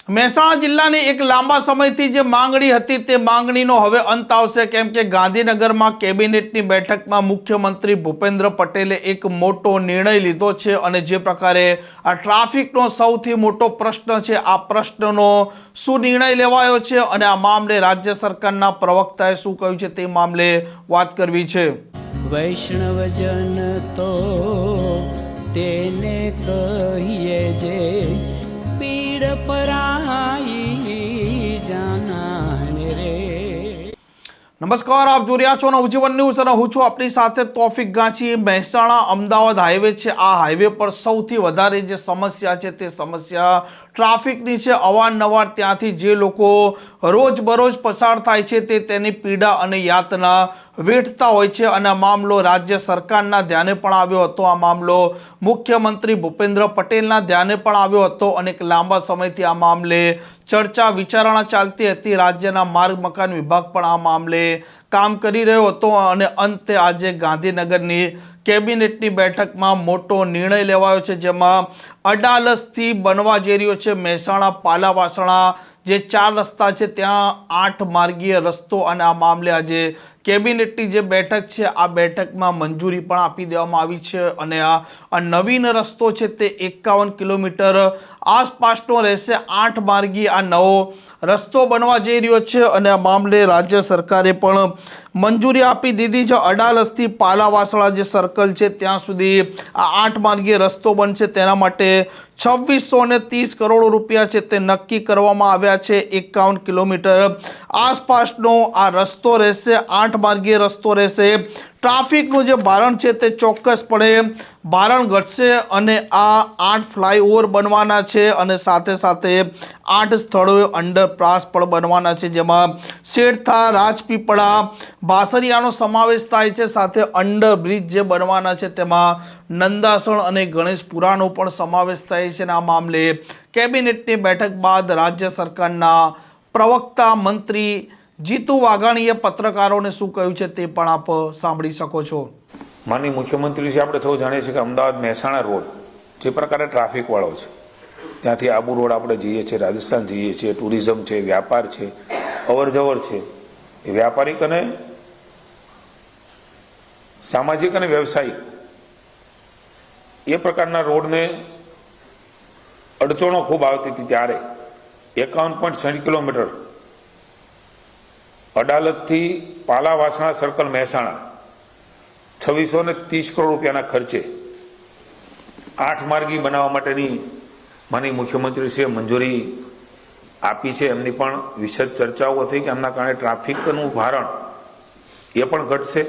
મહેસાણા જિલ્લાની એક લાંબા સમયથી જે માંગણી હતી તે માંગણીનો હવે અંત આવશે, કેમ કે ગાંધીનગરમાં કેબિનેટની બેઠકમાં મુખ્યમંત્રી ભૂપેન્દ્ર પટેલે એક મોટો નિર્ણય લીધો છે અને જે પ્રકારે આ ટ્રાફિકનો સૌથી મોટો પ્રશ્ન છે, આ પ્રશ્નનો શું નિર્ણય લેવાયો છે અને આ મામલે રાજ્ય સરકારના પ્રવક્તાએ શું કહ્યું છે તે મામલે વાત કરવી છે। વૈષ્ણવજન તો તેને કહીએ જે પીડ પરાઈ જાનાને રે। નમસ્કાર, આપ જોઈ રહ્યા છો નવજીવન ન્યૂઝ અને હું છું આપની સાથે તોફિક ગાંચી। મહેસાણા અમદાવાદ હાઈવે છે, આ હાઈવે પર સૌથી વધારે જે સમસ્યા છે તે સમસ્યા ટ્રાફિકની છે। અવારનવાર ત્યાંથી જે લોકો રોજબરોજ પસાર થાય છે તે તેની પીડા અને યાતના વેઠતા હોય છે અને આ મામલો રાજ્ય સરકારના ધ્યાને પણ આવ્યો હતો। આ મામલો મુખ્યમંત્રી ભૂપેન્દ્ર પટેલના ધ્યાને પણ આવ્યો હતો અને એક લાંબા સમયથી આ મામલે ચર્ચા વિચારણા ચાલતી હતી। રાજ્યના માર્ગ મકાન વિભાગ પણ આ મામલે કામ કરી રહ્યો હતો અને અંતે આજે ગાંધીનગરની કેબિનેટની બેઠકમાં મોટો નિર્ણય લેવાયો છે, જેમાં અડાલજથી બનવા જઈ રહ્યો છે મહેસાણા પાલાવાસણા જે 4 રસ્તા છે ત્યાં 8 માર્ગીય રસ્તો અને આ મામલે આજે કેબિનેટની જે બેઠક છે આ બેઠકમાં મંજૂરી પણ આપી દેવામાં આવી છે અને આ નવીન રસ્તો છે તે 51 કિલોમીટર આસપાસનો રહેશે। 8 માર્ગીય આ નવો રસ્તો બનવા જઈ રહ્યો છે અને આ મામલે રાજ્ય સરકારે પણ મંજૂરી આપી દીધી છે। અડાલજથી પાલાવાસણા જે સર્કલ છે ત્યાં સુધી આ 8 માર્ગીય રસ્તો બનશે, તેના માટે 2630 કરોડ રૂપિયા છે તે નક્કી કરવામાં આવ્યા છે। 51 કિલોમીટર આસપાસનો આ રસ્તો રહેશે, 8 માર્ગીય રસ્તો રહેશે। ટ્રાફિકનું જે ભારણ છે તે ચોક્કસપણે ભારણ ઘટશે અને આ 8 ફ્લાયઓવર બનવાના છે અને સાથે સાથે 8 સ્થળોએ અંડરપાસ પણ બનવાના છે, જેમાં શેઠથા, રાજપીપળા, બાસરિયાનો સમાવેશ થાય છે। સાથે અંડરબ્રિજ જે બનવાના છે તેમાં નંદાસણ અને ગણેશપુરાનો પણ સમાવેશ થાય છે અને આ મામલે કેબિનેટની બેઠક બાદ રાજ્ય સરકારના પ્રવક્તા મંત્રી જીતુ વાઘાણીએ પત્રકારોને શું કહ્યું છે તે પણ આપ સાંભળી શકો છો। માનનીય મુખ્યમંત્રી આપણે સૌ જાણીએ છીએ કે અમદાવાદ મહેસાણા રોડ જે પ્રકારે ટ્રાફિક વાળો છે, ત્યાંથી આબુ રોડ આપણે જઈએ છીએ, રાજસ્થાન જઈએ છીએ, ટુરિઝમ છે, વ્યાપાર છે, અવર જવર છે, એ વ્યાપારિક અને સામાજિક અને વ્યવસાયિક એ પ્રકારના રોડને અડચણો ખૂબ આવતી હતી। ત્યારે 51.6 કિલોમીટર અડાલજથી પાલાવાસણા સર્કલ મહેસાણા 2630 કરોડ રૂપિયાના ખર્ચે 8 માર્ગી બનાવવા માટેની માનનીય મુખ્યમંત્રીશ્રીએ મંજૂરી આપી છે। એમની પણ વિશદ ચર્ચાઓ થઈ કે એમના કારણે ટ્રાફિકનું ભારણ એ પણ ઘટશે।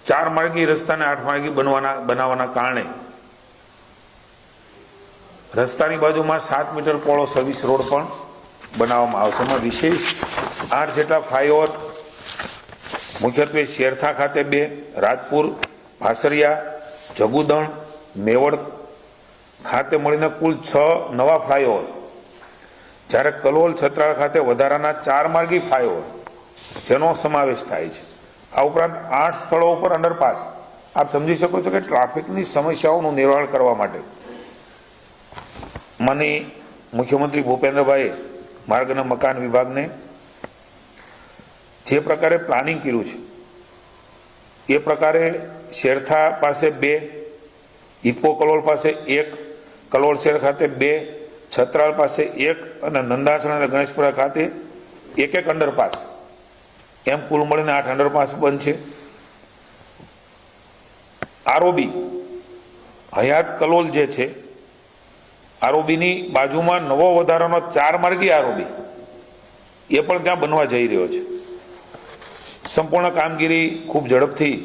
4 માર્ગી રસ્તાને 8 માર્ગી બનાવવાના કારણે રસ્તાની બાજુમાં 7 મીટર પહોળો સર્વિસ રોડ પણ બનાવવામાં આવશે। એમાં વિશેષ 8 જેટલા ફ્લાયઓવર મુખ્યત્વે શેરથા ખાતે 2, રાજપુર, ભાસરિયા, જગુદણ, મેવડ ખાતે મળીને કુલ 6 નવા ફ્લાયઓવર, જ્યારે કલોલ, છત્રાલ ખાતે વધારાના 4 માર્ગી ફ્લાયઓવર જેનો સમાવેશ થાય છે। આ ઉપરાંત 8 સ્થળો ઉપર અંડરપાસ। આપ સમજી શકો છો કે ટ્રાફિકની સમસ્યાઓનું નિવારણ કરવા માટે માનનીય મુખ્યમંત્રી ભૂપેન્દ્રભાઈએ માર્ગ અને મકાન વિભાગને જે પ્રકારે પ્લાનિંગ કર્યું છે એ પ્રકારે શેરથા પાસે 2, ઇપો કલોલ પાસે 1, કલોલ શેર ખાતે 2, છત્રાલ પાસે 1 અને નંદાસણ અને ગણેશપુરા ખાતે 1 અંડરપાસ, એમ કુલ મળીને 8 અંડરપાસ બનશે। આરઓબી હયાત કલોલ જે છે, આરઓબીની બાજુમાં નવો વધારાનો 4 માર્ગી આરઓબી એ પણ ત્યાં બનવા જઈ રહ્યો છે। સંપૂર્ણ કામગીરી ખૂબ ઝડપથી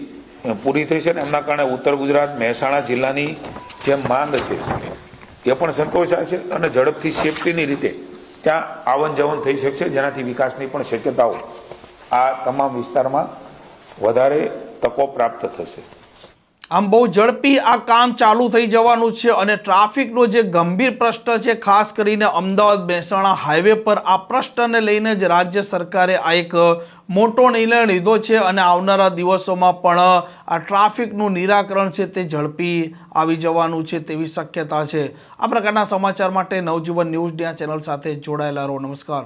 પૂરી થઈ છે અને એમના કારણે ઉત્તર ગુજરાત મહેસાણા જિલ્લાની જે માંગ છે એ પણ સંતોષાય છે અને ઝડપથી સેફટીની રીતે ત્યાં આવન જવન થઈ શકશે, જેનાથી વિકાસની પણ શક્યતાઓ આ તમામ વિસ્તારમાં વધારે તકો પ્રાપ્ત થશે। આમ બહુ ઝડપી આ કામ ચાલુ થઈ જવાનું છે અને ટ્રાફિકનો જે ગંભીર પ્રશ્ન છે, ખાસ કરીને અમદાવાદ મહેસાણા હાઈવે પર, આ પ્રશ્નને લઈને જ રાજ્ય સરકારે આ એક મોટો નિર્ણય લીધો છે અને આવનારા દિવસોમાં પણ આ ટ્રાફિકનું નિરાકરણ છે તે ઝડપી આવી જવાનું છે તેવી શક્યતા છે. આ પ્રકારના સમાચાર માટે નવજીવન ન્યૂઝ ચેનલ સાથે જોડાયેલા રહો. નમસ્કાર.